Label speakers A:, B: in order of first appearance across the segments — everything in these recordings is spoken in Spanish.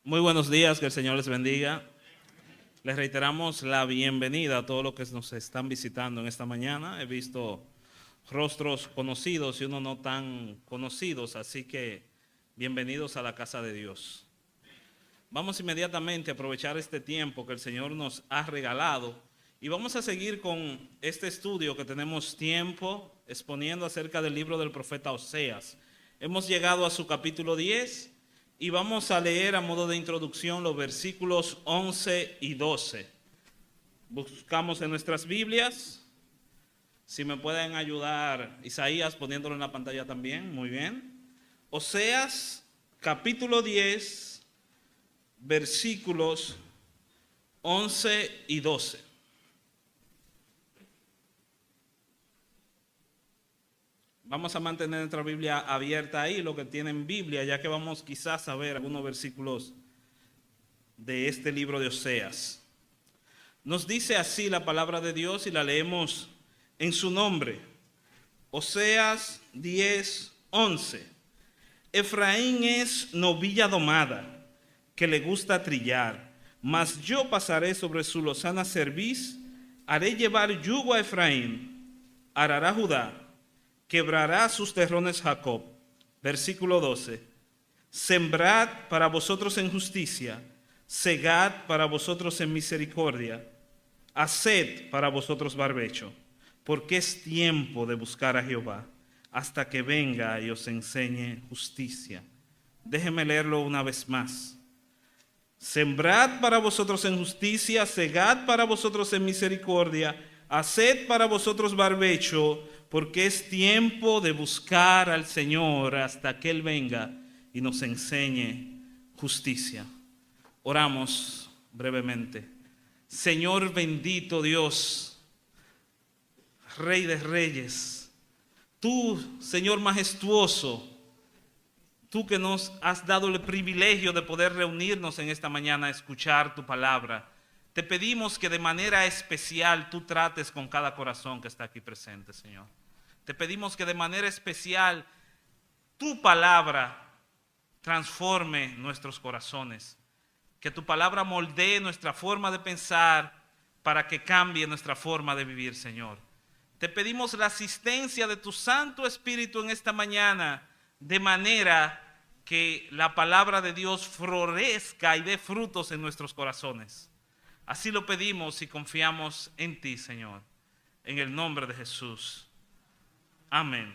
A: Muy buenos días, que el Señor les bendiga. Les reiteramos la bienvenida a todos los que nos están visitando en esta mañana. He visto rostros conocidos y unos no tan conocidos, así que bienvenidos a la casa de Dios. Vamos inmediatamente a aprovechar este tiempo que el Señor nos ha regalado y vamos a seguir con este estudio que tenemos tiempo exponiendo acerca del libro del profeta Oseas. Hemos llegado a su capítulo 10 y vamos a leer a modo de introducción los versículos 11 y 12. Buscamos en nuestras Biblias. Si me pueden ayudar, Isaías, poniéndolo en la pantalla también. Muy bien. Oseas, capítulo 10, versículos 11 y 12. Vamos a mantener nuestra Biblia abierta ahí, lo que tienen Biblia, ya que vamos quizás a ver algunos versículos de este libro de Oseas. Nos dice así la palabra de Dios y la leemos en su nombre. Oseas 10, 11. Efraín es novilla domada, que le gusta trillar, mas yo pasaré sobre su lozana cerviz, haré llevar yugo a Efraín, arará Judá, quebrará sus terrones Jacob. Versículo 12. Sembrad para vosotros en justicia, segad para vosotros en misericordia, haced para vosotros barbecho, porque es tiempo de buscar a Jehová, hasta que venga y os enseñe justicia. Déjeme leerlo una vez más. Sembrad para vosotros en justicia, segad para vosotros en misericordia, haced para vosotros barbecho, porque es tiempo de buscar al Señor hasta que Él venga y nos enseñe justicia. Oramos brevemente. Señor bendito Dios, Rey de Reyes, tú, Señor majestuoso, tú que nos has dado el privilegio de poder reunirnos en esta mañana a escuchar tu palabra, te pedimos que de manera especial tú trates con cada corazón que está aquí presente, Señor. Te pedimos que de manera especial tu palabra transforme nuestros corazones, que tu palabra moldee nuestra forma de pensar para que cambie nuestra forma de vivir, Señor. Te pedimos la asistencia de tu Santo Espíritu en esta mañana, de manera que la palabra de Dios florezca y dé frutos en nuestros corazones. Así lo pedimos y confiamos en ti, Señor, en el nombre de Jesús. Amén.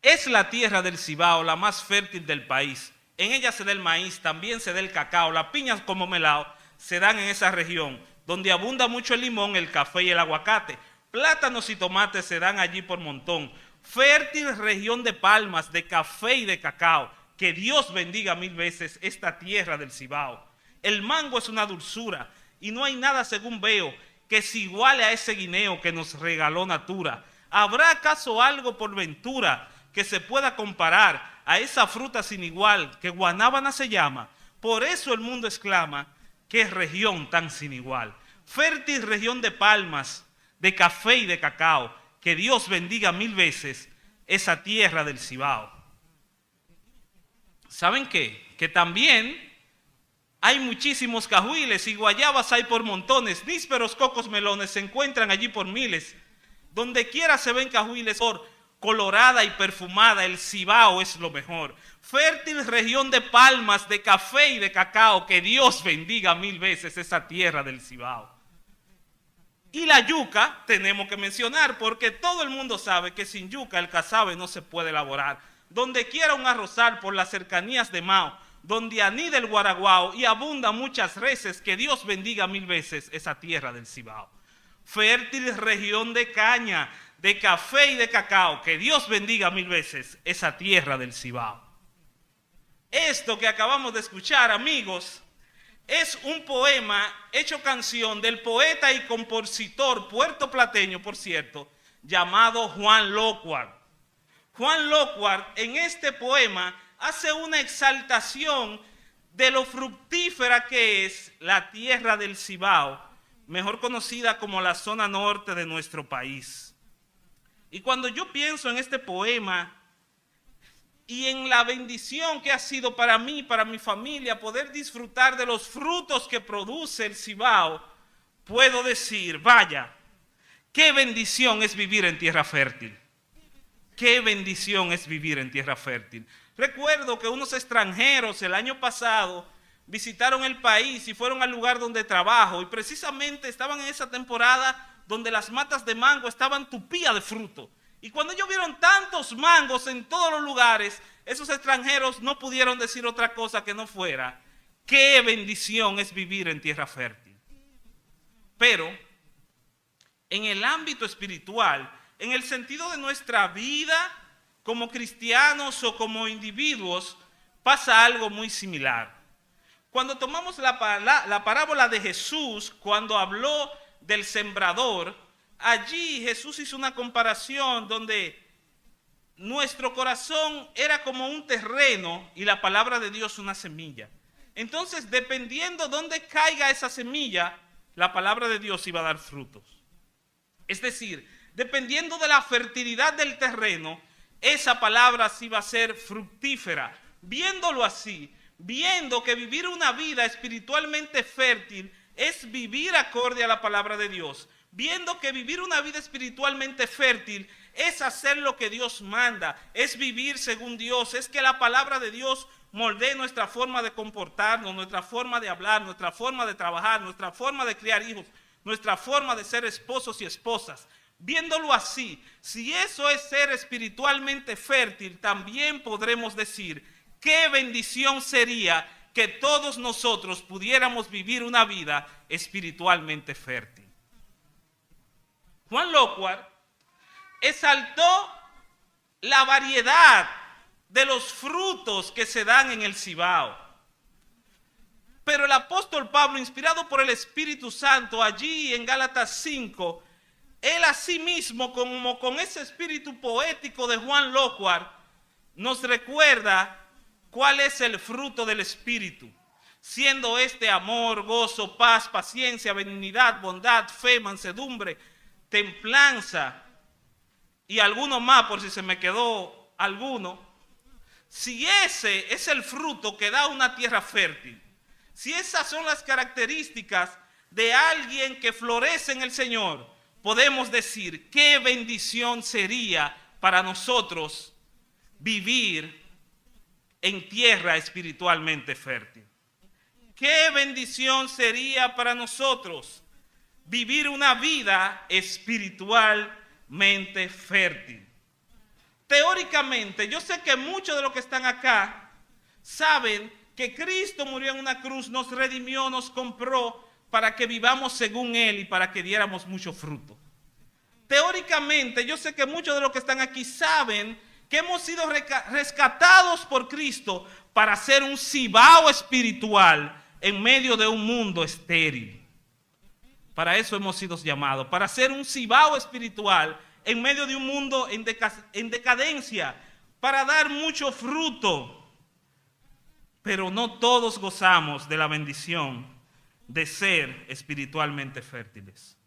A: Es la tierra del Cibao la más fértil del país. En ella se da el maíz, también se da el cacao, las piñas como melao se dan en esa región, donde abunda mucho el limón, el café y el aguacate. Plátanos y tomates se dan allí por montón. Fértil región de palmas, de café y de cacao. Que Dios bendiga mil veces esta tierra del Cibao. El mango es una dulzura y no hay nada, según veo, que se iguale a ese guineo que nos regaló Natura. ¿Habrá acaso algo por ventura que se pueda comparar a esa fruta sin igual que guanábana se llama? Por eso el mundo exclama, qué región tan sin igual. Fértil región de palmas, de café y de cacao. Que Dios bendiga mil veces esa tierra del Cibao. ¿Saben qué? Que también hay muchísimos cajuiles y guayabas hay por montones, nísperos, cocos, melones se encuentran allí por miles. Donde quiera se ven cajuiles, por colorada y perfumada, el Cibao es lo mejor. Fértil región de palmas, de café y de cacao, que Dios bendiga mil veces esa tierra del Cibao. Y la yuca tenemos que mencionar, porque todo el mundo sabe que sin yuca el casabe no se puede elaborar. Donde quiera un arrozal por las cercanías de Mao, donde anida el guaraguao y abunda muchas reses, que Dios bendiga mil veces esa tierra del Cibao. Fértil región de caña, de café y de cacao, que Dios bendiga mil veces esa tierra del Cibao. Esto que acabamos de escuchar, amigos, es un poema hecho canción del poeta y compositor puertoplateño, por cierto, llamado Juan Lockhart. Juan Lockhart en este poema hace una exaltación de lo fructífera que es la tierra del Cibao, mejor conocida como la zona norte de nuestro país. Y cuando yo pienso en este poema, y en la bendición que ha sido para mí, para mi familia, poder disfrutar de los frutos que produce el Cibao, puedo decir, vaya, qué bendición es vivir en tierra fértil. Qué bendición es vivir en tierra fértil. Recuerdo que unos extranjeros el año pasado visitaron el país y fueron al lugar donde trabajo, y precisamente estaban en esa temporada donde las matas de mango estaban tupidas de fruto. Y cuando ellos vieron tantos mangos en todos los lugares, esos extranjeros no pudieron decir otra cosa que no fuera, qué bendición es vivir en tierra fértil. Pero en el ámbito espiritual, en el sentido de nuestra vida como cristianos o como individuos, pasa algo muy similar. Cuando tomamos la parábola de Jesús, cuando habló del sembrador, allí Jesús hizo una comparación donde nuestro corazón era como un terreno y la palabra de Dios una semilla. Entonces, dependiendo dónde caiga esa semilla, la palabra de Dios iba a dar frutos. Es decir, dependiendo de la fertilidad del terreno, esa palabra sí va a ser fructífera. Viéndolo así, viendo que vivir una vida espiritualmente fértil es vivir acorde a la palabra de Dios, viendo que vivir una vida espiritualmente fértil es hacer lo que Dios manda, es vivir según Dios, es que la palabra de Dios moldee nuestra forma de comportarnos, nuestra forma de hablar, nuestra forma de trabajar, nuestra forma de criar hijos, nuestra forma de ser esposos y esposas. Viéndolo así, si eso es ser espiritualmente fértil, también podremos decir qué bendición sería que todos nosotros pudiéramos vivir una vida espiritualmente fértil. Juan Lockhart exaltó la variedad de los frutos que se dan en el Cibao. Pero el apóstol Pablo, inspirado por el Espíritu Santo, allí en Gálatas 5, él asimismo, como con ese espíritu poético de Juan Lockhart, nos recuerda cuál es el fruto del Espíritu, siendo este amor, gozo, paz, paciencia, benignidad, bondad, fe, mansedumbre, templanza y alguno más por si se me quedó alguno. Si ese es el fruto que da una tierra fértil, si esas son las características de alguien que florece en el Señor, podemos decir qué bendición sería para nosotros vivir en tierra espiritualmente fértil. Qué bendición sería para nosotros vivir una vida espiritualmente fértil. Teóricamente, yo sé que muchos de los que están acá saben que Cristo murió en una cruz, nos redimió, nos compró para que vivamos según Él y para que diéramos mucho fruto. Teóricamente, yo sé que muchos de los que están aquí saben que hemos sido rescatados por Cristo para ser un cibao espiritual en medio de un mundo estéril. Para eso hemos sido llamados, para ser un cibao espiritual en medio de un mundo en decadencia, para dar mucho fruto. Pero no todos gozamos de la bendición de ser espiritualmente fértiles.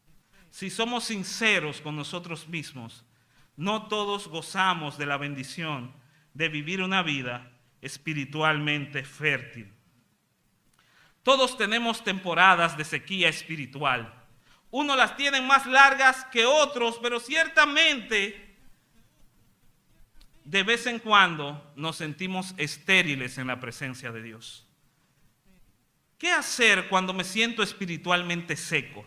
A: Si somos sinceros con nosotros mismos, no todos gozamos de la bendición de vivir una vida espiritualmente fértil. Todos tenemos temporadas de sequía espiritual. Unos las tienen más largas que otros, pero ciertamente de vez en cuando nos sentimos estériles en la presencia de Dios. ¿Qué hacer cuando me siento espiritualmente seco?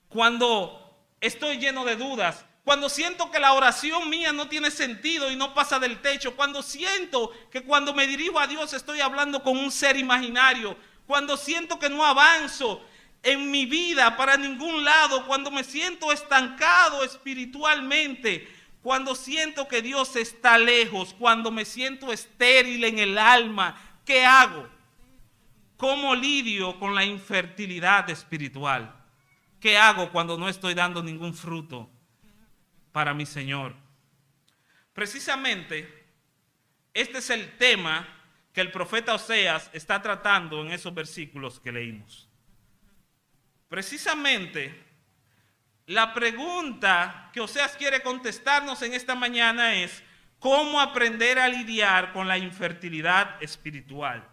A: Cuando estoy lleno de dudas, cuando siento que la oración mía no tiene sentido y no pasa del techo, cuando siento que cuando me dirijo a Dios estoy hablando con un ser imaginario, cuando siento que no avanzo en mi vida para ningún lado, cuando me siento estancado espiritualmente, cuando siento que Dios está lejos, cuando me siento estéril en el alma, ¿qué hago? ¿Cómo lidio con la infertilidad espiritual? ¿Qué hago cuando no estoy dando ningún fruto para mi Señor? Precisamente, este es el tema que el profeta Oseas está tratando en esos versículos que leímos. Precisamente, la pregunta que Oseas quiere contestarnos en esta mañana es: cómo aprender a lidiar con la infertilidad espiritual.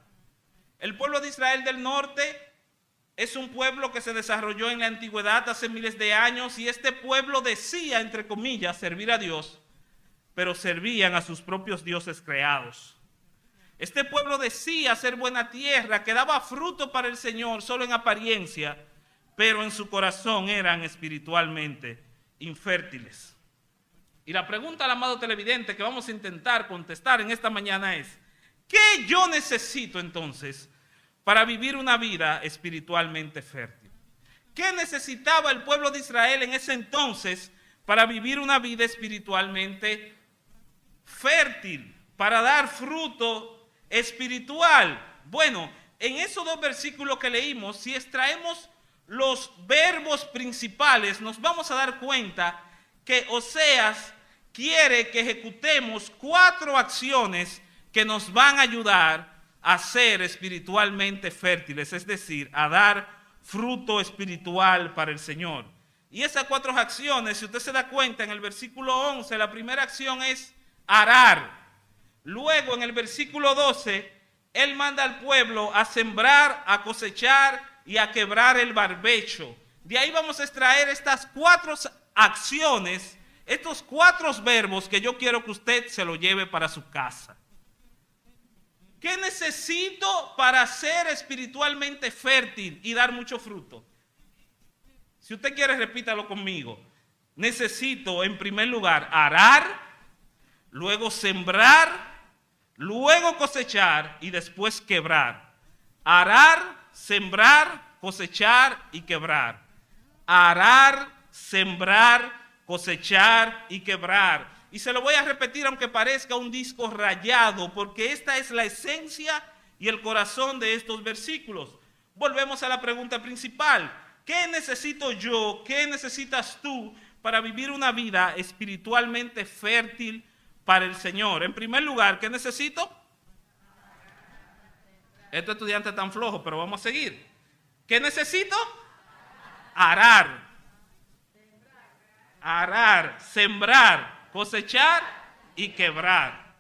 A: El pueblo de Israel del norte es un pueblo que se desarrolló en la antigüedad hace miles de años, y este pueblo decía, entre comillas, servir a Dios, pero servían a sus propios dioses creados. Este pueblo decía ser buena tierra, que daba fruto para el Señor solo en apariencia, pero en su corazón eran espiritualmente infértiles. Y la pregunta al amado televidente que vamos a intentar contestar en esta mañana es: ¿qué yo necesito entonces para vivir una vida espiritualmente fértil? ¿Qué necesitaba el pueblo de Israel en ese entonces para vivir una vida espiritualmente fértil, para dar fruto espiritual? Bueno, en esos dos versículos que leímos, si extraemos los verbos principales, nos vamos a dar cuenta que Oseas quiere que ejecutemos 4 acciones que nos van a ayudar a ser espiritualmente fértiles, es decir, a dar fruto espiritual para el Señor. Y esas 4 acciones, si usted se da cuenta, en el versículo 11, la primera acción es arar. Luego, en el versículo 12, él manda al pueblo a sembrar, a cosechar y a quebrar el barbecho. De ahí vamos a extraer estas 4 acciones, estos 4 verbos que yo quiero que usted se lo lleve para su casa. ¿Qué necesito para ser espiritualmente fértil y dar mucho fruto? Si usted quiere, repítalo conmigo. Necesito, en primer lugar, arar, luego sembrar, luego cosechar y después quebrar. Arar, sembrar, cosechar y quebrar. Arar, sembrar, cosechar y quebrar. Y se lo voy a repetir aunque parezca un disco rayado, porque esta es la esencia y el corazón de estos versículos. Volvemos a la pregunta principal. ¿Qué necesito yo? ¿Qué necesitas tú para vivir una vida espiritualmente fértil para el Señor? En primer lugar, ¿qué necesito? Estos estudiantes están flojos, pero vamos a seguir. ¿Qué necesito? Arar. Arar, sembrar, cosechar y quebrar.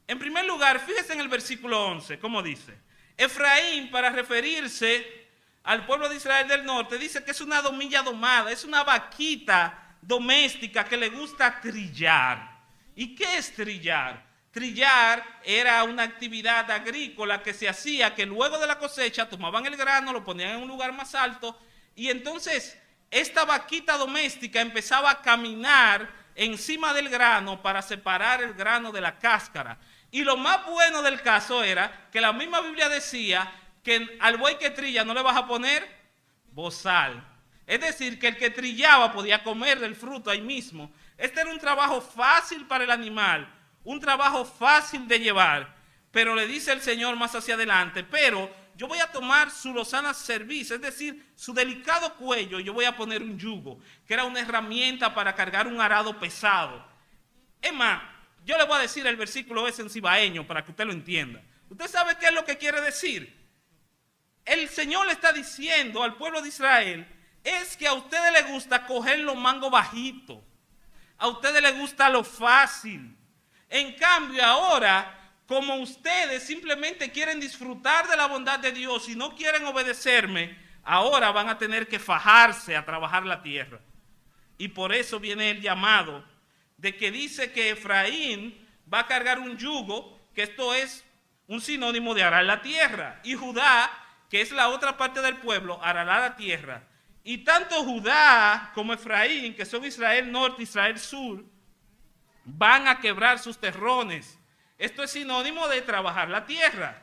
A: En primer lugar, fíjese en el versículo 11, ¿cómo dice? Efraín, para referirse al pueblo de Israel del norte, dice que es una domilla domada, es una vaquita doméstica que le gusta trillar. ¿Y qué es trillar? Trillar era una actividad agrícola que se hacía, que luego de la cosecha tomaban el grano, lo ponían en un lugar más alto, y entonces esta vaquita doméstica empezaba a caminar encima del grano para separar el grano de la cáscara. Y lo más bueno del caso era que la misma Biblia decía que al buey que trilla no le vas a poner bozal. Es decir, que el que trillaba podía comer del fruto ahí mismo. Este era un trabajo fácil para el animal, un trabajo fácil de llevar. Pero le dice el Señor más hacia adelante: pero yo voy a tomar su lozana cerviz, es decir, su delicado cuello, y yo voy a poner un yugo, que era una herramienta para cargar un arado pesado. Es más, yo le voy a decir el versículo ese en cibaeño para que usted lo entienda. ¿Usted sabe qué es lo que quiere decir? El Señor le está diciendo al pueblo de Israel, es que a ustedes les gusta coger los mangos bajitos, a ustedes les gusta lo fácil. En cambio ahora, como ustedes simplemente quieren disfrutar de la bondad de Dios y no quieren obedecerme, ahora van a tener que fajarse a trabajar la tierra. Y por eso viene el llamado de que dice que Efraín va a cargar un yugo, que esto es un sinónimo de arar la tierra. Y Judá, que es la otra parte del pueblo, arará la tierra. Y tanto Judá como Efraín, que son Israel norte y Israel sur, van a quebrar sus terrones. Esto es sinónimo de trabajar la tierra.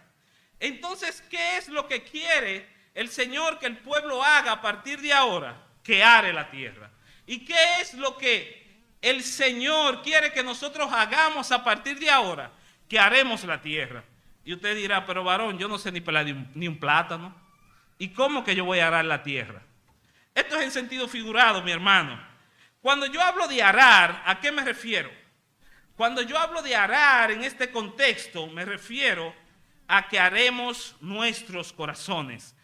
A: Entonces, ¿qué es lo que quiere el Señor que el pueblo haga a partir de ahora? Que are la tierra. ¿Y qué es lo que el Señor quiere que nosotros hagamos a partir de ahora? Que haremos la tierra. Y usted dirá, pero varón, yo no sé ni pelar ni un plátano. ¿Y cómo que yo voy a arar la tierra? Esto es en sentido figurado, mi hermano. Cuando yo hablo de arar, ¿a qué me refiero? Cuando yo hablo de arar en este contexto, me refiero a que haremos nuestros corazones,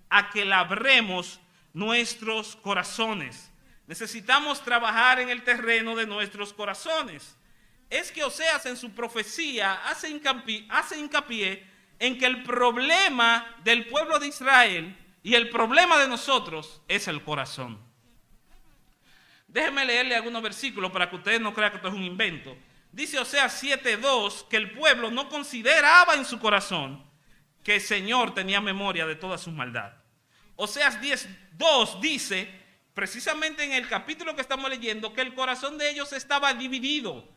A: a que labremos nuestros corazones. Necesitamos trabajar en el terreno de nuestros corazones. es que Oseas en su profecía hace hincapié en que el problema del pueblo de Israel y el problema de nosotros es el corazón. Déjenme leerle algunos versículos para que ustedes no crean que esto es un invento. Dice Oseas 7:2 que el pueblo no consideraba en su corazón que el Señor tenía memoria de toda su maldad. Oseas 10:2 dice, precisamente en el capítulo que estamos leyendo, que el corazón de ellos estaba dividido.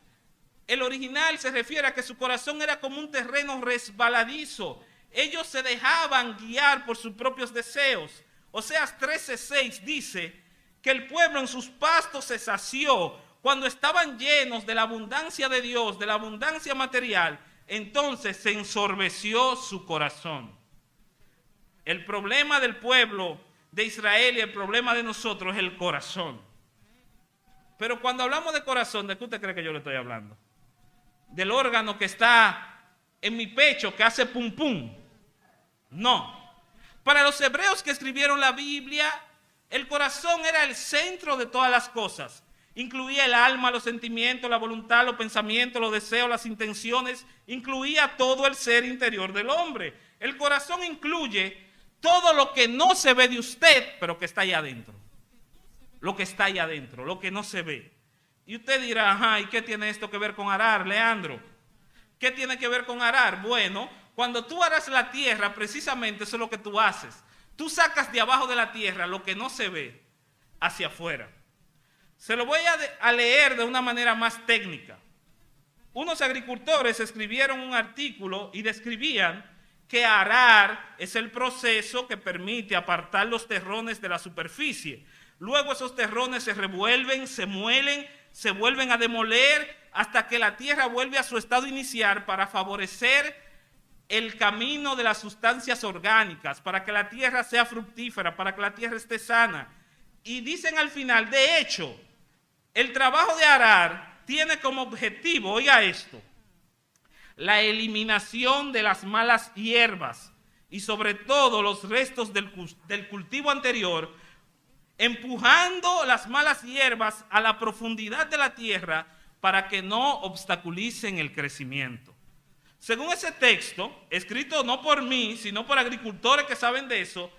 A: El original se refiere a que su corazón era como un terreno resbaladizo. Ellos se dejaban guiar por sus propios deseos. Oseas 13:6 dice que el pueblo en sus pastos se sació. Cuando estaban llenos de la abundancia de Dios, de la abundancia material, entonces se ensorbeció su corazón. El problema del pueblo de Israel y el problema de nosotros es el corazón. Pero cuando hablamos de corazón, ¿de qué usted cree que yo le estoy hablando? Del órgano que está en mi pecho, que hace pum pum. No. Para los hebreos que escribieron la Biblia, el corazón era el centro de todas las cosas. Incluía el alma, los sentimientos, la voluntad, los pensamientos, los deseos, las intenciones. Incluía todo el ser interior del hombre. El corazón incluye todo lo que no se ve de usted, pero que está ahí adentro. Lo que está ahí adentro, lo que no se ve. Y usted dirá, ajá, ¿y qué tiene esto que ver con arar, Leandro? ¿Qué tiene que ver con arar? Bueno, cuando tú aras la tierra, precisamente eso es lo que tú haces. Tú sacas de abajo de la tierra lo que no se ve hacia afuera. Se lo voy a leer de una manera más técnica. Unos agricultores escribieron un artículo y describían que arar es el proceso que permite apartar los terrones de la superficie. Luego esos terrones se revuelven, se muelen, se vuelven a demoler hasta que la tierra vuelve a su estado inicial para favorecer el camino de las sustancias orgánicas, para que la tierra sea fructífera, para que la tierra esté sana. Y dicen al final, de hecho, el trabajo de arar tiene como objetivo, oiga esto, la eliminación de las malas hierbas y sobre todo los restos del cultivo anterior, empujando las malas hierbas a la profundidad de la tierra para que no obstaculicen el crecimiento. Según ese texto, escrito no por mí, sino por agricultores que saben de eso,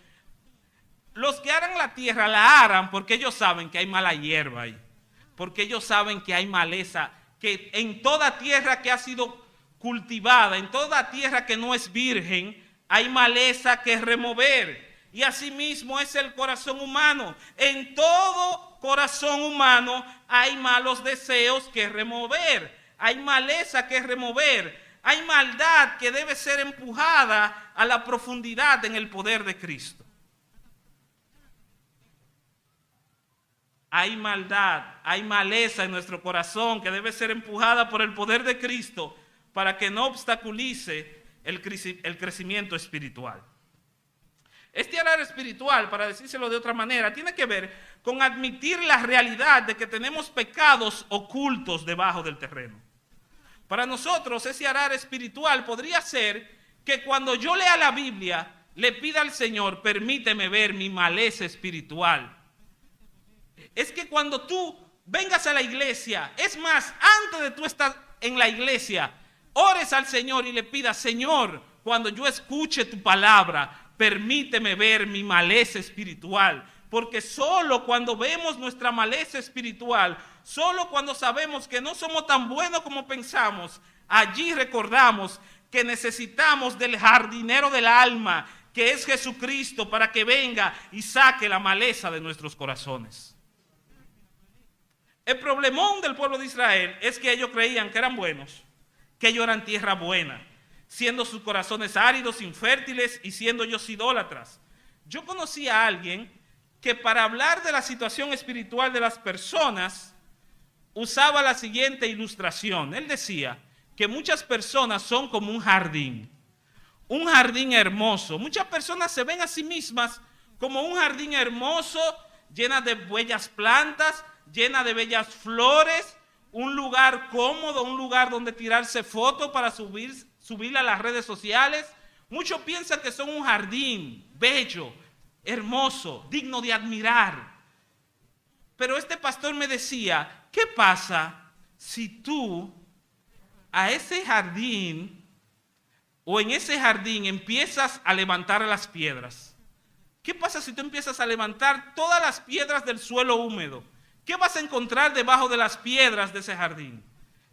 A: los que aran la tierra la aran porque ellos saben que hay mala hierba ahí, porque ellos saben que hay maleza, que en toda tierra que ha sido cultivada, en toda tierra que no es virgen, hay maleza que remover. Y asimismo es el corazón humano. En todo corazón humano hay malos deseos que remover, hay maleza que remover, hay maldad que debe ser empujada a la profundidad en el poder de Cristo. Hay maldad, hay maleza en nuestro corazón que debe ser empujada por el poder de Cristo para que no obstaculice el crecimiento espiritual. Este arar espiritual, para decírselo de otra manera, tiene que ver con admitir la realidad de que tenemos pecados ocultos debajo del terreno. Para nosotros ese arar espiritual podría ser que cuando yo lea la Biblia, le pida al Señor, permíteme ver mi maleza espiritual. Es que cuando tú vengas a la iglesia, es más, antes de tú estar en la iglesia, ores al Señor y le pidas, Señor, cuando yo escuche tu palabra, permíteme ver mi maleza espiritual, porque solo cuando vemos nuestra maleza espiritual, solo cuando sabemos que no somos tan buenos como pensamos, allí recordamos que necesitamos del jardinero del alma, que es Jesucristo, para que venga y saque la maleza de nuestros corazones. El problemón del pueblo de Israel es que ellos creían que eran buenos, que ellos eran tierra buena, siendo sus corazones áridos, infértiles y siendo ellos idólatras. Yo conocí a alguien que para hablar de la situación espiritual de las personas usaba la siguiente ilustración. Él decía que muchas personas son como un jardín hermoso. Muchas personas se ven a sí mismas como un jardín hermoso, llena de bellas plantas, llena de bellas flores, un lugar cómodo, un lugar donde tirarse fotos para subirla a las redes sociales. Muchos piensan que son un jardín bello, hermoso, digno de admirar. Pero este pastor me decía, ¿qué pasa si tú a ese jardín, o en ese jardín empiezas a levantar las piedras. ¿Qué pasa si tú empiezas a levantar todas las piedras del suelo húmedo? ¿Qué vas a encontrar debajo de las piedras de ese jardín?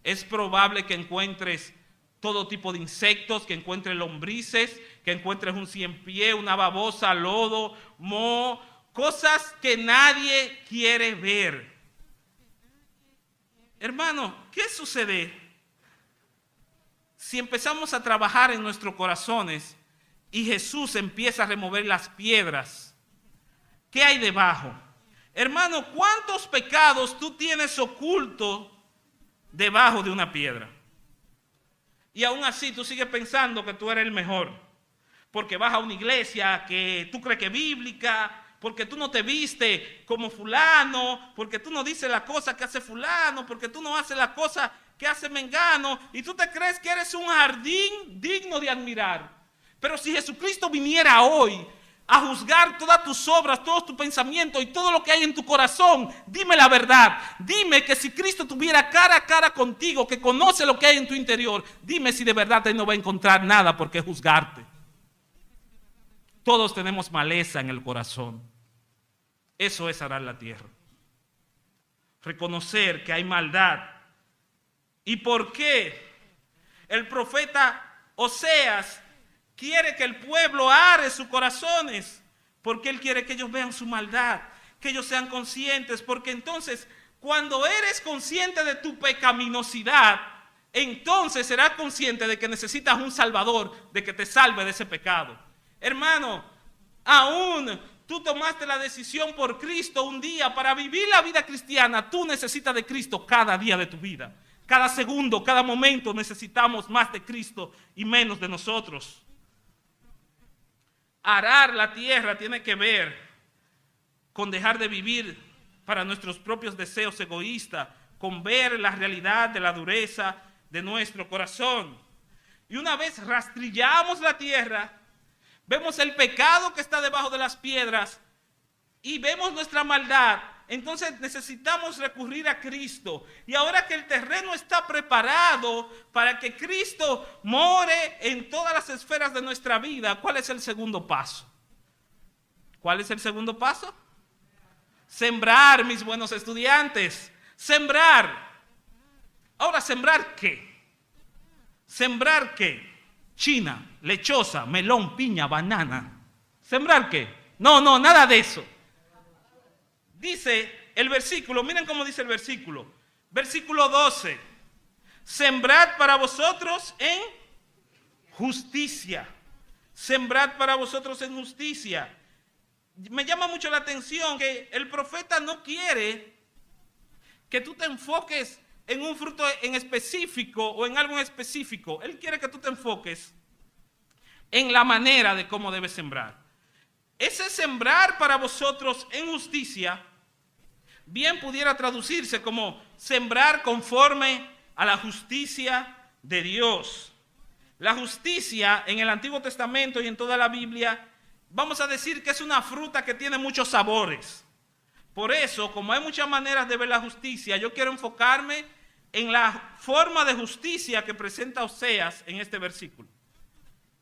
A: Es probable que encuentres todo tipo de insectos, que encuentres lombrices, que encuentres un ciempié, una babosa, lodo, moho, cosas que nadie quiere ver. Hermano, ¿qué sucede si empezamos a trabajar en nuestros corazones y Jesús empieza a remover las piedras? ¿Qué hay debajo? Hermano, ¿cuántos pecados tú tienes ocultos debajo de una piedra? Y aún así tú sigues pensando que tú eres el mejor, porque vas a una iglesia que tú crees que es bíblica, porque tú no te viste como fulano, porque tú no dices la cosa que hace fulano, porque tú no haces la cosa que hace mengano, y tú te crees que eres un jardín digno de admirar. Pero si Jesucristo viniera hoy a juzgar todas tus obras, todos tus pensamientos y todo lo que hay en tu corazón, dime la verdad. Dime que si Cristo tuviera cara a cara contigo, que conoce lo que hay en tu interior, dime si de verdad Él no va a encontrar nada por qué juzgarte. Todos tenemos maleza en el corazón. Eso es arar la tierra. Reconocer que hay maldad. ¿Y por qué el profeta Oseas quiere que el pueblo are sus corazones? Porque él quiere que ellos vean su maldad, que ellos sean conscientes, porque entonces cuando eres consciente de tu pecaminosidad, entonces serás consciente de que necesitas un salvador, de que te salve de ese pecado. Hermano, aún tú tomaste la decisión por Cristo un día para vivir la vida cristiana, tú necesitas de Cristo cada día de tu vida. Cada segundo, cada momento necesitamos más de Cristo y menos de nosotros. Arar la tierra tiene que ver con dejar de vivir para nuestros propios deseos egoístas, con ver la realidad de la dureza de nuestro corazón. Y una vez rastrillamos la tierra, vemos el pecado que está debajo de las piedras y vemos nuestra maldad. Entonces necesitamos recurrir a Cristo. Y ahora que el terreno está preparado para que Cristo more en todas las esferas de nuestra vida, ¿cuál es el segundo paso? ¿Cuál es el segundo paso? Sembrar, mis buenos estudiantes. Sembrar. Ahora, ¿sembrar qué? ¿Sembrar qué? China, lechosa, melón, piña, banana. ¿Sembrar qué? No, nada de eso. Dice el versículo, miren cómo dice el versículo. Versículo 12. Sembrad para vosotros en justicia. Sembrad para vosotros en justicia. Me llama mucho la atención que el profeta no quiere que tú te enfoques en un fruto en específico o en algo en específico. Él quiere que tú te enfoques en la manera de cómo debes sembrar. Ese sembrar para vosotros en justicia bien pudiera traducirse como sembrar conforme a la justicia de Dios. La justicia en el Antiguo Testamento y en toda la Biblia, vamos a decir que es una fruta que tiene muchos sabores. Por eso, como hay muchas maneras de ver la justicia, yo quiero enfocarme en la forma de justicia que presenta Oseas en este versículo.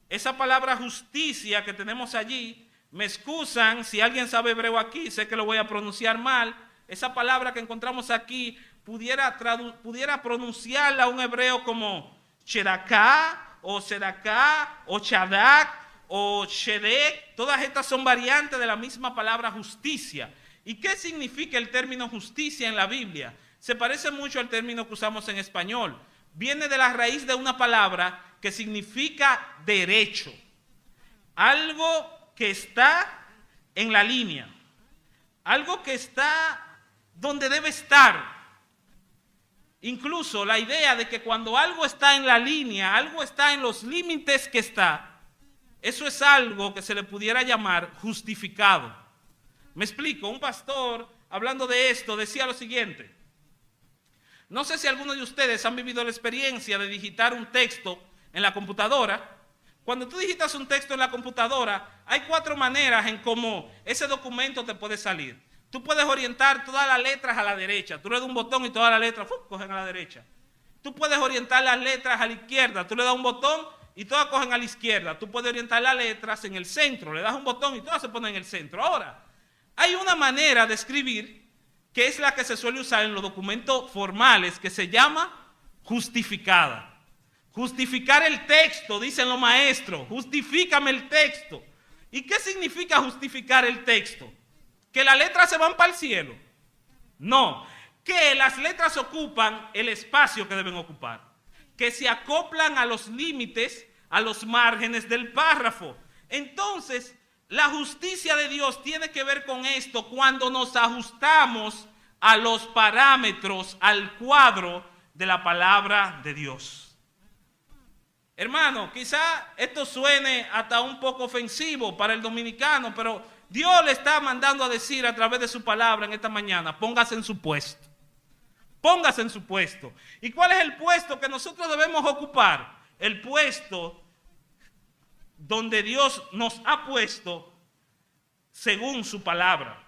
A: Esa palabra justicia que tenemos allí, me excusan si alguien sabe hebreo aquí, sé que lo voy a pronunciar mal. Esa palabra que encontramos aquí pudiera pronunciarla un hebreo como Chedaká o Sedaká o Chadak o Shedek. Todas estas son variantes de la misma palabra justicia. ¿Y qué significa el término justicia en la Biblia? Se parece mucho al término que usamos en español. Viene de la raíz de una palabra que significa derecho. Algo que está en la línea. Algo que está donde debe estar. Incluso la idea de que cuando algo está en la línea, algo está en los límites que está, eso es algo que se le pudiera llamar justificado. Me explico, un pastor hablando de esto decía lo siguiente. No sé si algunos de ustedes han vivido la experiencia de digitar un texto en la computadora. Cuando tú digitas un texto en la computadora, hay 4 maneras en cómo ese documento te puede salir. Tú puedes orientar todas las letras a la derecha. Tú le das un botón y todas las letras cogen a la derecha. Tú puedes orientar las letras a la izquierda, tú le das un botón y todas cogen a la izquierda. Tú puedes orientar las letras en el centro, le das un botón y todas se ponen en el centro. Ahora, hay una manera de escribir que es la que se suele usar en los documentos formales, que se llama justificada. Justificar el texto, dicen los maestros, justifícame el texto. ¿Y qué significa justificar el texto? ¿Que las letras se van para el cielo? No, que las letras ocupan el espacio que deben ocupar, que se acoplan a los límites, a los márgenes del párrafo. Entonces, la justicia de Dios tiene que ver con esto cuando nos ajustamos a los parámetros, al cuadro de la palabra de Dios. Hermano, quizá esto suene hasta un poco ofensivo para el dominicano, pero Dios le está mandando a decir a través de su palabra en esta mañana: póngase en su puesto. Póngase en su puesto. ¿Y cuál es el puesto que nosotros debemos ocupar? El puesto donde Dios nos ha puesto según su palabra.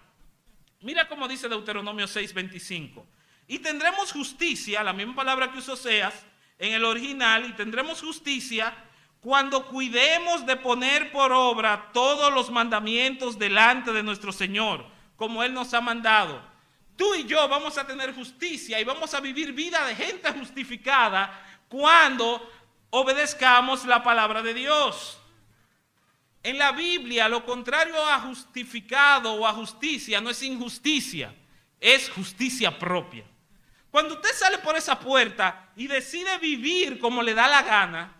A: Mira cómo dice Deuteronomio 6:25. Y tendremos justicia, la misma palabra que usó Oseas en el original, y tendremos justicia cuando cuidemos de poner por obra todos los mandamientos delante de nuestro Señor, como Él nos ha mandado. Tú y yo vamos a tener justicia y vamos a vivir vida de gente justificada cuando obedezcamos la palabra de Dios. En la Biblia, lo contrario a justificado o a justicia no es injusticia, es justicia propia. Cuando usted sale por esa puerta y decide vivir como le da la gana,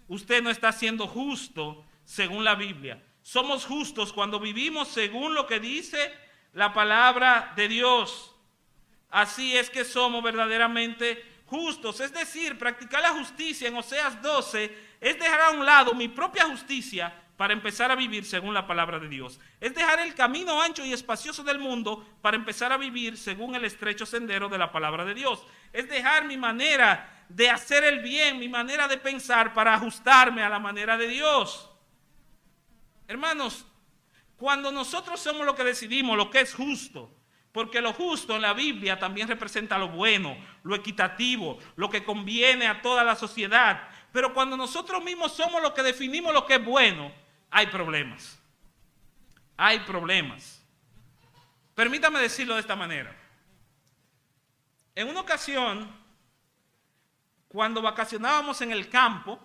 A: usted no está siendo justo según la Biblia. Somos justos cuando vivimos según lo que dice la palabra de Dios. Así es que somos verdaderamente justos. Es decir, practicar la justicia en Oseas 12 es dejar a un lado mi propia justicia para empezar a vivir según la palabra de Dios. Es dejar el camino ancho y espacioso del mundo para empezar a vivir según el estrecho sendero de la palabra de Dios. Es dejar mi manera de hacer el bien, mi manera de pensar para ajustarme a la manera de Dios. Hermanos, cuando nosotros somos los que decidimos lo que es justo, porque lo justo en la Biblia también representa lo bueno, lo equitativo, lo que conviene a toda la sociedad. Pero cuando nosotros mismos somos los que definimos lo que es bueno, hay problemas. Hay problemas. Permítame decirlo de esta manera. En una ocasión, cuando vacacionábamos en el campo,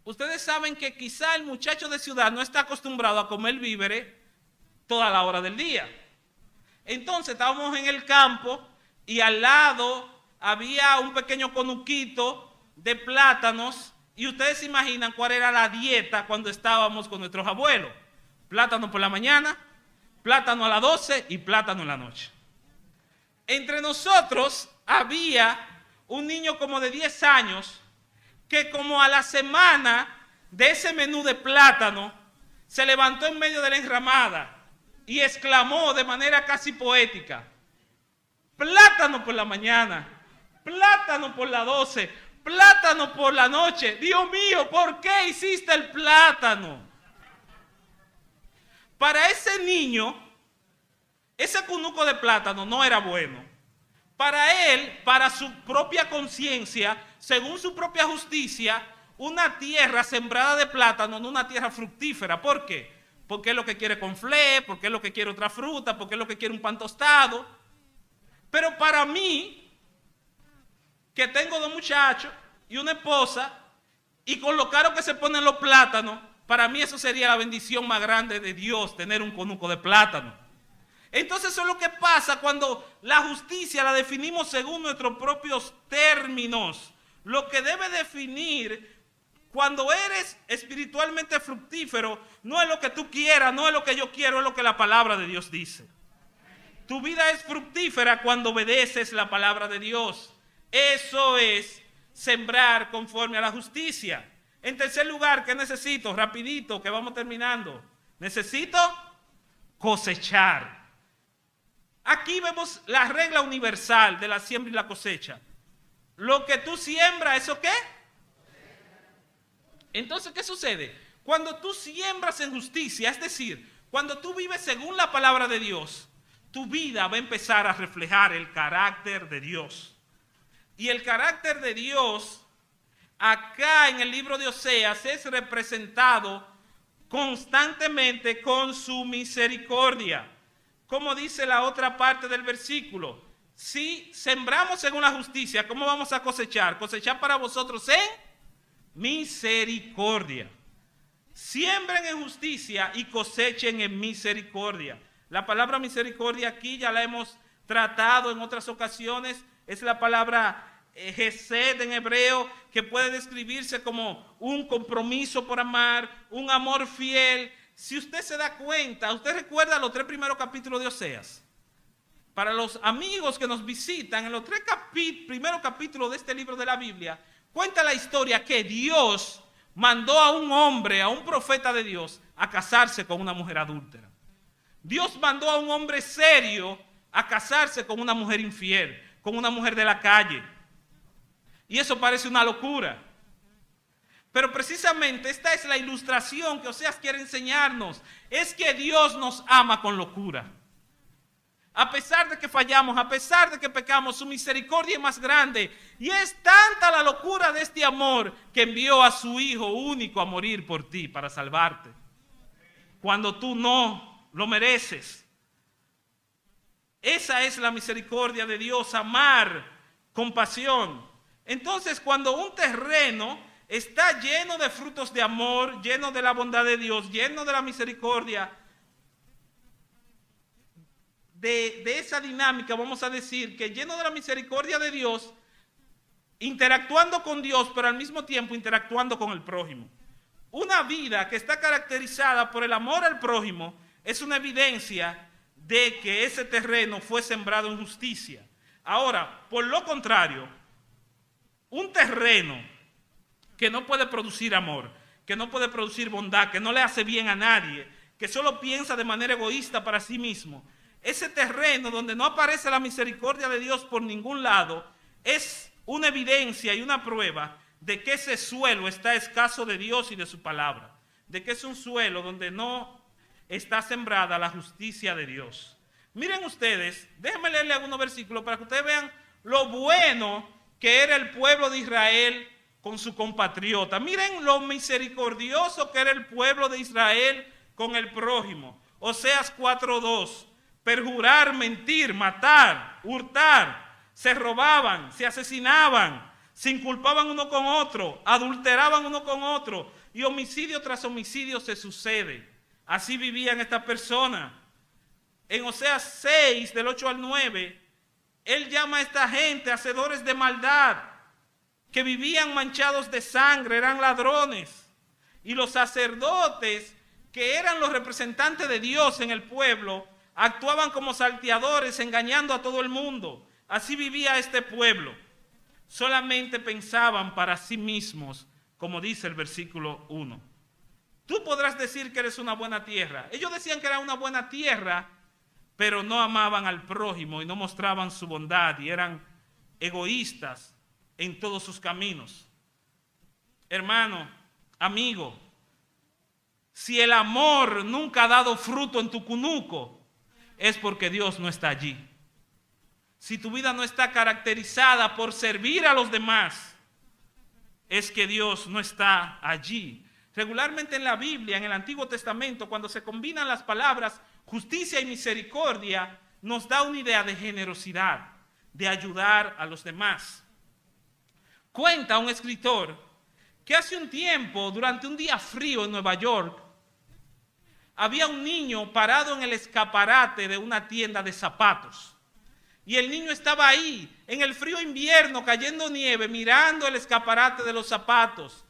A: ustedes saben que quizá el muchacho de ciudad no está acostumbrado a comer víveres toda la hora del día. Entonces estábamos en el campo y al lado había un pequeño conuquito de plátanos, y ustedes se imaginan cuál era la dieta cuando estábamos con nuestros abuelos. Plátano por la mañana, plátano a las 12 y plátano en la noche. Entre nosotros había un niño como de 10 años que como a la semana de ese menú de plátano se levantó en medio de la enramada y exclamó de manera casi poética: plátano por la mañana, plátano por las 12, plátano por la noche. Dios mío, ¿por qué hiciste el plátano? Para ese niño, ese cunuco de plátano no era bueno. Para él, para su propia conciencia, según su propia justicia, una tierra sembrada de plátano no una tierra fructífera. ¿Por qué? Porque es lo que quiere conflé, porque es lo que quiere otra fruta, porque es lo que quiere un pan tostado. Pero para mí, que tengo 2 muchachos y una esposa, y con lo caro que se ponen los plátanos, para mí eso sería la bendición más grande de Dios, tener un conuco de plátano. Entonces eso es lo que pasa cuando la justicia la definimos según nuestros propios términos. Lo que debe definir cuando eres espiritualmente fructífero no es lo que tú quieras, no es lo que yo quiero, es lo que la palabra de Dios dice. Tu vida es fructífera cuando obedeces la palabra de Dios. Eso es sembrar conforme a la justicia. En tercer lugar, ¿qué necesito? Rapidito, que vamos terminando. Necesito cosechar. Aquí vemos la regla universal de la siembra y la cosecha. Lo que tú siembras, ¿eso qué? Entonces, ¿qué sucede? Cuando tú siembras en justicia, es decir, cuando tú vives según la palabra de Dios, tu vida va a empezar a reflejar el carácter de Dios. Y el carácter de Dios acá en el libro de Oseas es representado constantemente con su misericordia. Como dice la otra parte del versículo, si sembramos según la justicia, ¿cómo vamos a cosechar? Cosechar para vosotros en misericordia. Siembren en justicia y cosechen en misericordia. La palabra misericordia aquí ya la hemos tratado en otras ocasiones. Es la palabra Hesed en hebreo, que puede describirse como un compromiso por amar, un amor fiel. Si usted se da cuenta, usted recuerda los 3 primeros capítulos de Oseas. Para los amigos que nos visitan, en los 3 primeros capítulos de este libro de la Biblia, cuenta la historia que Dios mandó a un hombre, a un profeta de Dios, a casarse con una mujer adúltera. Dios mandó a un hombre serio a casarse con una mujer infiel, con una mujer de la calle. Y eso parece una locura. Pero precisamente esta es la ilustración que Oseas quiere enseñarnos. Es que Dios nos ama con locura. A pesar de que fallamos, a pesar de que pecamos, su misericordia es más grande. Y es tanta la locura de este amor que envió a su Hijo único a morir por ti, para salvarte. Cuando tú no lo mereces. Esa es la misericordia de Dios, amar con pasión. Entonces, cuando un terreno está lleno de frutos de amor, lleno de la bondad de Dios, lleno de la misericordia, de esa dinámica, vamos a decir que lleno de la misericordia de Dios, interactuando con Dios, pero al mismo tiempo interactuando con el prójimo. Una vida que está caracterizada por el amor al prójimo es una evidencia de que ese terreno fue sembrado en justicia. Ahora, por lo contrario, un terreno que no puede producir amor, que no puede producir bondad, que no le hace bien a nadie, que solo piensa de manera egoísta para sí mismo, ese terreno donde no aparece la misericordia de Dios por ningún lado, es una evidencia y una prueba de que ese suelo está escaso de Dios y de su palabra, de que es un suelo donde no está sembrada la justicia de Dios. Miren ustedes, déjenme leerle algunos versículos para que ustedes vean lo bueno que era el pueblo de Israel con su compatriota. Miren lo misericordioso que era el pueblo de Israel con el prójimo. Oseas 4:2. Perjurar, mentir, matar, hurtar, se robaban, se asesinaban, se inculpaban uno con otro, adulteraban uno con otro, y homicidio tras homicidio se sucede. Así vivían estas personas. En Oseas 6, del 8 al 9, él llama a esta gente hacedores de maldad, que vivían manchados de sangre, eran ladrones. Y los sacerdotes, que eran los representantes de Dios en el pueblo, actuaban como salteadores, engañando a todo el mundo. Así vivía este pueblo. Solamente pensaban para sí mismos, como dice el versículo 1. Tú podrás decir que eres una buena tierra. Ellos decían que era una buena tierra, pero no amaban al prójimo y no mostraban su bondad y eran egoístas en todos sus caminos. Hermano, amigo, si el amor nunca ha dado fruto en tu cunuco, es porque Dios no está allí. Si tu vida no está caracterizada por servir a los demás, es que Dios no está allí. Regularmente en la Biblia, en el Antiguo Testamento, cuando se combinan las palabras justicia y misericordia, nos da una idea de generosidad, de ayudar a los demás. Cuenta un escritor que hace un tiempo, durante un día frío en Nueva York, había un niño parado en el escaparate de una tienda de zapatos. Y el niño estaba ahí, en el frío invierno, cayendo nieve, mirando el escaparate de los zapatos.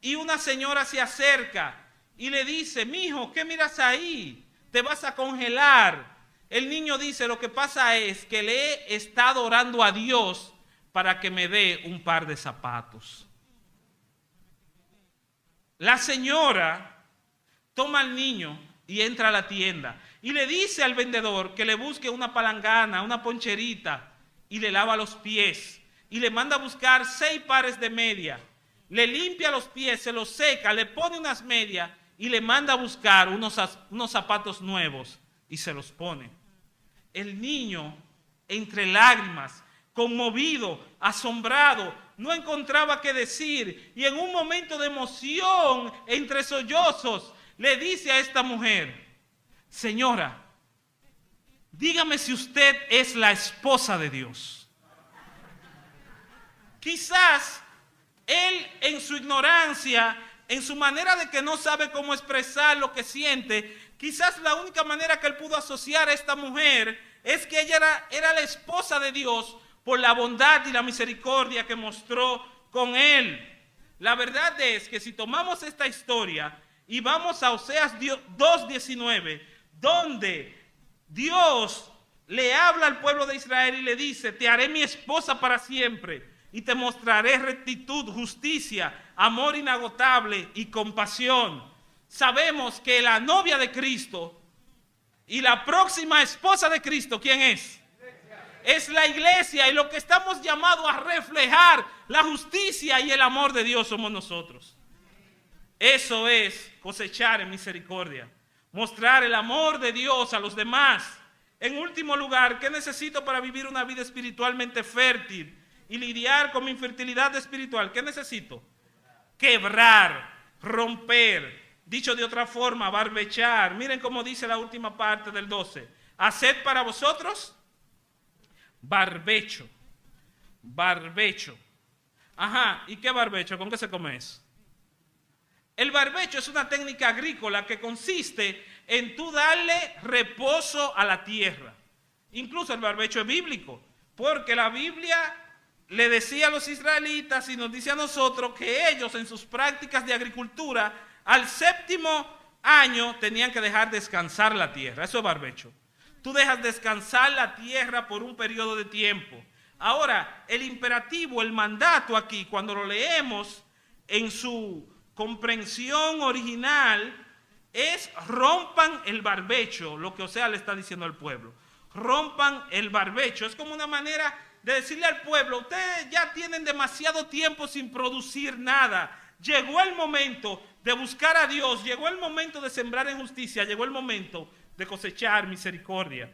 A: Y una señora se acerca y le dice: mijo, ¿qué miras ahí? Te vas a congelar. El niño dice: lo que pasa es que le he estado orando a Dios para que me dé un par de zapatos. La señora toma al niño y entra a la tienda y le dice al vendedor que le busque una palangana, una poncherita, y le lava los pies y le manda a buscar 6 pares de media. Le limpia los pies, se los seca, le pone unas medias y le manda a buscar unos zapatos nuevos y se los pone. El niño, entre lágrimas, conmovido, asombrado, no encontraba qué decir, y en un momento de emoción, entre sollozos, le dice a esta mujer: señora, dígame si usted es la esposa de Dios. Quizás él, en su ignorancia, en su manera de que no sabe cómo expresar lo que siente, quizás la única manera que él pudo asociar a esta mujer es que ella era la esposa de Dios por la bondad y la misericordia que mostró con él. La verdad es que si tomamos esta historia y vamos a Oseas 2:19, donde Dios le habla al pueblo de Israel y le dice: te haré mi esposa para siempre y te mostraré rectitud, justicia, amor inagotable y compasión. Sabemos que la novia de Cristo y la próxima esposa de Cristo, ¿quién es? Es la iglesia, y lo que estamos llamados a reflejar la justicia y el amor de Dios somos nosotros. Eso es cosechar en misericordia, mostrar el amor de Dios a los demás. En último lugar, ¿qué necesito para vivir una vida espiritualmente fértil y lidiar con mi infertilidad espiritual? ¿Qué necesito? Quebrar, romper, dicho de otra forma, barbechar. Miren cómo dice la última parte del 12. Haced para vosotros barbecho. Barbecho. Ajá, ¿y qué barbecho? ¿Con qué se come eso? El barbecho es una técnica agrícola que consiste en tú darle reposo a la tierra. Incluso el barbecho es bíblico, porque la Biblia le decía a los israelitas y nos dice a nosotros que ellos en sus prácticas de agricultura al 7º año tenían que dejar descansar la tierra. Eso es barbecho. Tú dejas descansar la tierra por un periodo de tiempo. Ahora, el imperativo, el mandato aquí, cuando lo leemos en su comprensión original, es rompan el barbecho, lo que Oseas le está diciendo al pueblo. Rompan el barbecho. Es como una manera de decirle al pueblo: ustedes ya tienen demasiado tiempo sin producir nada. Llegó el momento de buscar a Dios, llegó el momento de sembrar en justicia, llegó el momento de cosechar misericordia.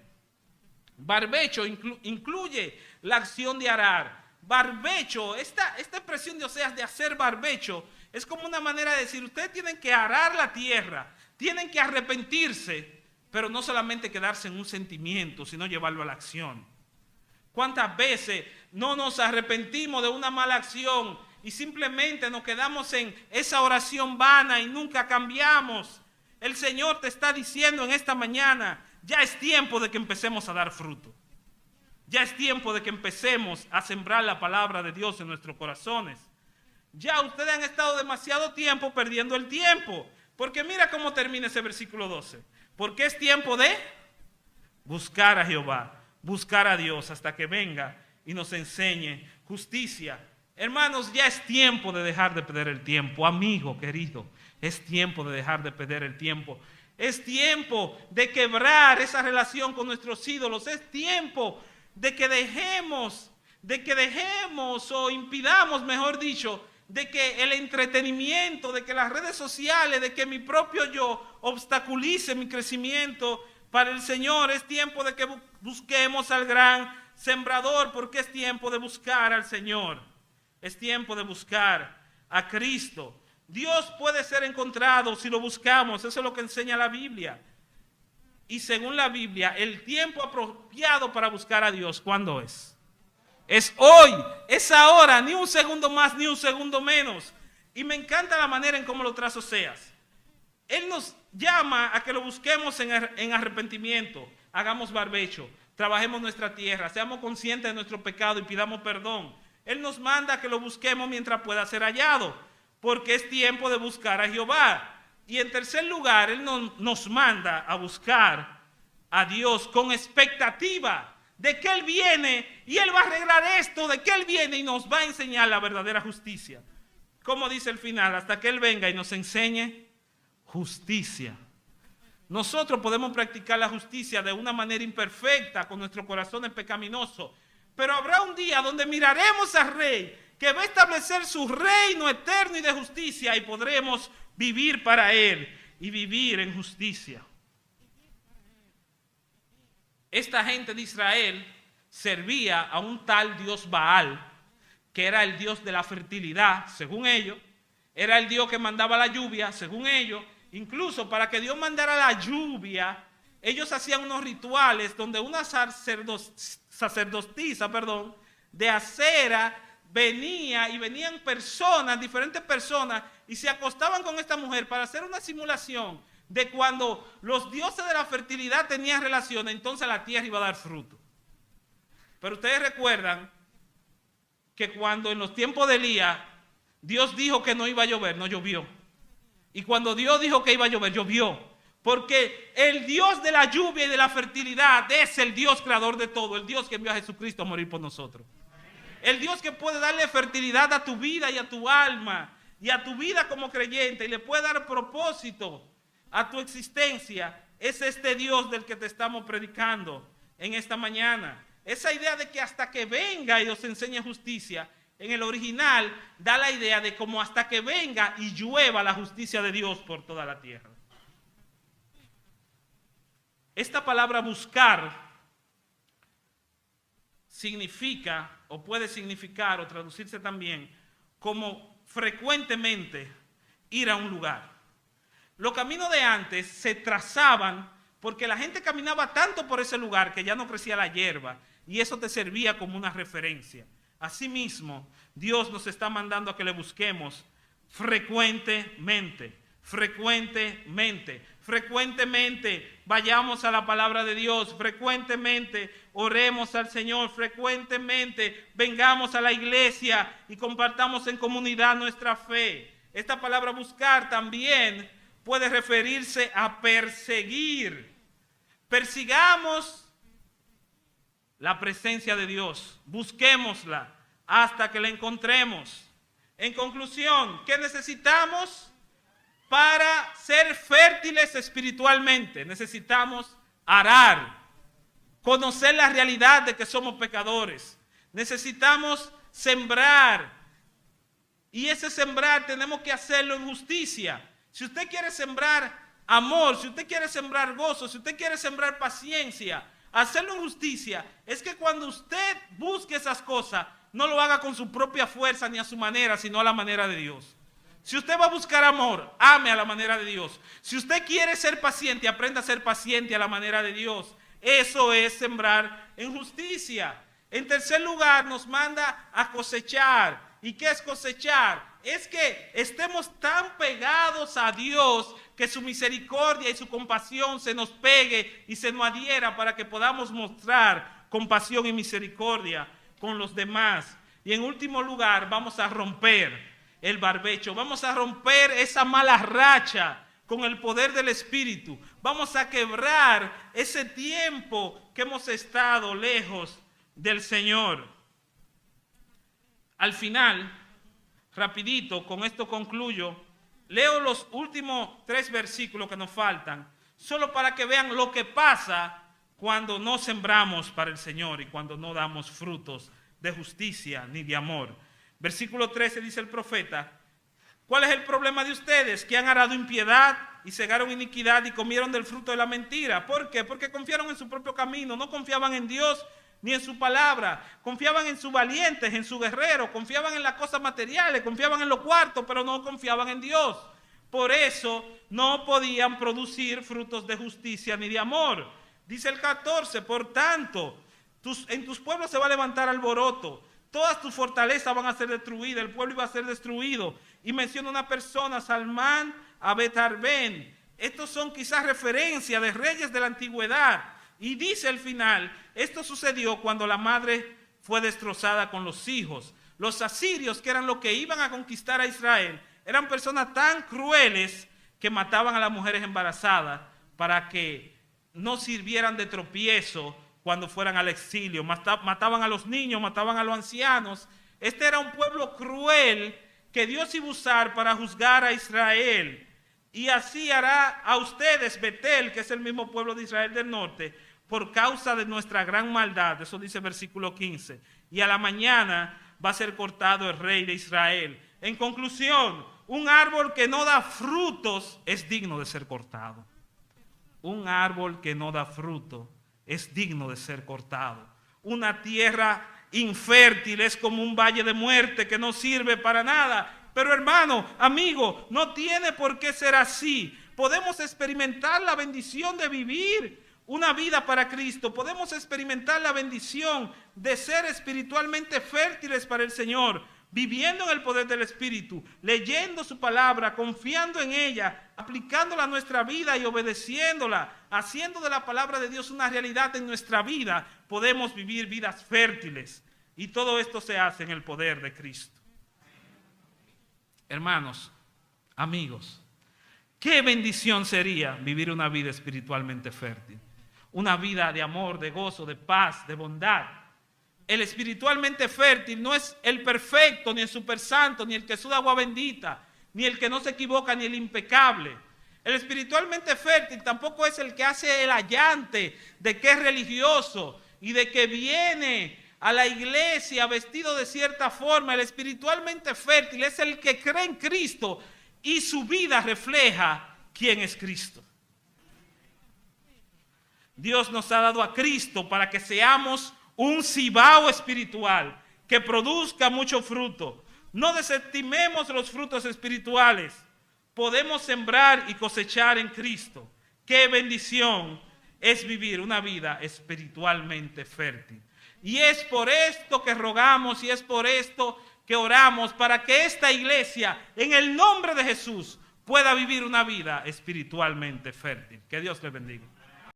A: Barbecho incluye la acción de arar. Barbecho, esta expresión de Oseas de hacer barbecho, es como una manera de decir: ustedes tienen que arar la tierra, tienen que arrepentirse, pero no solamente quedarse en un sentimiento, sino llevarlo a la acción. ¿Cuántas veces no nos arrepentimos de una mala acción y simplemente nos quedamos en esa oración vana y nunca cambiamos? El Señor te está diciendo en esta mañana: ya es tiempo de que empecemos a dar fruto. Ya es tiempo de que empecemos a sembrar la palabra de Dios en nuestros corazones. Ya ustedes han estado demasiado tiempo perdiendo el tiempo. Porque mira cómo termina ese versículo 12. Porque es tiempo de buscar a Jehová, buscar a Dios hasta que venga y nos enseñe justicia. Hermanos, ya es tiempo de dejar de perder el tiempo. Amigo querido, es tiempo de dejar de perder el tiempo. Es tiempo de quebrar esa relación con nuestros ídolos. Es tiempo de que dejemos o impidamos, mejor dicho, de que el entretenimiento, de que las redes sociales, de que mi propio yo obstaculice mi crecimiento para el Señor. Es tiempo de que busquemos al gran sembrador, porque es tiempo de buscar al Señor. Es tiempo de buscar a Cristo. Dios puede ser encontrado si lo buscamos. Eso es lo que enseña la Biblia. Y según la Biblia, el tiempo apropiado para buscar a Dios, ¿cuándo es? Es hoy, es ahora, ni un segundo más, ni un segundo menos. Y me encanta la manera en cómo lo traza Oseas. Él nos llama a que lo busquemos en arrepentimiento, hagamos barbecho, trabajemos nuestra tierra, seamos conscientes de nuestro pecado y pidamos perdón. Él nos manda a que lo busquemos mientras pueda ser hallado, porque es tiempo de buscar a Jehová. Y en tercer lugar, Él nos manda a buscar a Dios con expectativa de que Él viene y Él va a arreglar esto, de que Él viene y nos va a enseñar la verdadera justicia. Como dice el final, hasta que Él venga y nos enseñe justicia. Nosotros podemos practicar la justicia de una manera imperfecta, con nuestros corazones pecaminosos, pero habrá un día donde miraremos al Rey, que va a establecer su reino eterno y de justicia, y podremos vivir para Él y vivir en justicia. Esta gente de Israel servía a un tal dios Baal, que era el dios de la fertilidad, según ellos. Era el dios que mandaba la lluvia, según ellos. Incluso para que Dios mandara la lluvia, ellos hacían unos rituales donde una sacerdotisa de acera venía, y venían personas, diferentes personas, y se acostaban con esta mujer para hacer una simulación de cuando los dioses de la fertilidad tenían relaciones, entonces la tierra iba a dar fruto. Pero ustedes recuerdan que cuando en los tiempos de Elías Dios dijo que no iba a llover, no llovió. Y cuando Dios dijo que iba a llover, llovió. Porque el Dios de la lluvia y de la fertilidad es el Dios creador de todo, el Dios que envió a Jesucristo a morir por nosotros. El Dios que puede darle fertilidad a tu vida y a tu alma y a tu vida como creyente, y le puede dar propósito a tu existencia, es este Dios del que te estamos predicando en esta mañana. Esa idea de que hasta que venga y os enseñe justicia, en el original da la idea de como hasta que venga y llueva la justicia de Dios por toda la tierra. Esta palabra buscar significa, o puede significar, o traducirse también, como frecuentemente ir a un lugar. Los caminos de antes se trazaban porque la gente caminaba tanto por ese lugar que ya no crecía la hierba, y eso te servía como una referencia. Asimismo, Dios nos está mandando a que le busquemos frecuentemente. Frecuentemente vayamos a la palabra de Dios, frecuentemente oremos al Señor, frecuentemente vengamos a la iglesia y compartamos en comunidad nuestra fe. Esta palabra buscar también puede referirse a perseguir. Persigamos la presencia de Dios, busquémosla hasta que la encontremos. En conclusión, ¿qué necesitamos para ser fértiles espiritualmente? Necesitamos arar, conocer la realidad de que somos pecadores. Necesitamos sembrar, y ese sembrar tenemos que hacerlo en justicia. Si usted quiere sembrar amor, si usted quiere sembrar gozo, si usted quiere sembrar paciencia, hacerlo en justicia, es que cuando usted busque esas cosas, no lo haga con su propia fuerza ni a su manera, sino a la manera de Dios. Si usted va a buscar amor, ame a la manera de Dios. Si usted quiere ser paciente, aprenda a ser paciente a la manera de Dios. Eso es sembrar en justicia. En tercer lugar, nos manda a cosechar. ¿Y qué es cosechar? Es que estemos tan pegados a Dios que su misericordia y su compasión se nos pegue y se nos adhiera para que podamos mostrar compasión y misericordia con los demás. Y en último lugar, vamos a romper el barbecho, vamos a romper esa mala racha con el poder del Espíritu. Vamos a quebrar ese tiempo que hemos estado lejos del Señor. Al final, rapidito, con esto concluyo, leo los últimos 3 versículos que nos faltan, solo para que vean lo que pasa cuando no sembramos para el Señor y cuando no damos frutos de justicia ni de amor. Versículo 13 dice el profeta: ¿cuál es el problema de ustedes? Que han arado impiedad y cegaron iniquidad y comieron del fruto de la mentira. ¿Por qué? Porque confiaron en su propio camino, no confiaban en Dios ni en su palabra, confiaban en sus valientes, en su guerrero, confiaban en las cosas materiales, confiaban en los cuartos, pero no confiaban en Dios. Por eso no podían producir frutos de justicia ni de amor. Dice el 14, por tanto, en tus pueblos se va a levantar alboroto, todas tus fortalezas van a ser destruidas, el pueblo iba a ser destruido. Y menciona una persona, Salmán, Abetarbén. Estos son quizás referencias de reyes de la antigüedad. Y dice al final, esto sucedió cuando la madre fue destrozada con los hijos. Los asirios, que eran los que iban a conquistar a Israel, eran personas tan crueles que mataban a las mujeres embarazadas para que no sirvieran de tropiezo cuando fueran al exilio. Mataban a los niños, mataban a los ancianos. Este era un pueblo cruel que Dios iba a usar para juzgar a Israel. Y así hará a ustedes, Betel, que es el mismo pueblo de Israel del norte, por causa de nuestra gran maldad. Eso dice el versículo 15. Y a la mañana va a ser cortado el rey de Israel. En conclusión, un árbol que no da frutos es digno de ser cortado. Un árbol que no da fruto es digno de ser cortado. una tierra infértil, es como un valle de muerte que no sirve para nada. Pero hermano, amigo, no tiene por qué ser así. Podemos experimentar la bendición de vivir una vida para Cristo. Podemos experimentar la bendición de ser espiritualmente fértiles para el Señor, viviendo en el poder del Espíritu, leyendo su palabra, confiando en ella, aplicándola a nuestra vida y obedeciéndola, haciendo de la palabra de Dios una realidad en nuestra vida. Podemos vivir vidas fértiles y todo esto se hace en el poder de Cristo. Hermanos, amigos, qué bendición sería vivir una vida espiritualmente fértil. Una vida de amor, de gozo, de paz, de bondad. El espiritualmente fértil no es el perfecto, ni el super santo, ni el que suda agua bendita, ni el que no se equivoca, ni el impecable. El espiritualmente fértil tampoco es el que hace el allante de que es religioso y de que viene a la iglesia vestido de cierta forma. El espiritualmente fértil es el que cree en Cristo y su vida refleja quién es Cristo. Dios nos ha dado a Cristo para que seamos un cibao espiritual que produzca mucho fruto. No desestimemos los frutos espirituales. Podemos sembrar y cosechar en Cristo. Qué bendición es vivir una vida espiritualmente fértil. Y es por esto que rogamos y es por esto que oramos para que esta iglesia, en el nombre de Jesús, pueda vivir una vida espiritualmente fértil. Que Dios les bendiga.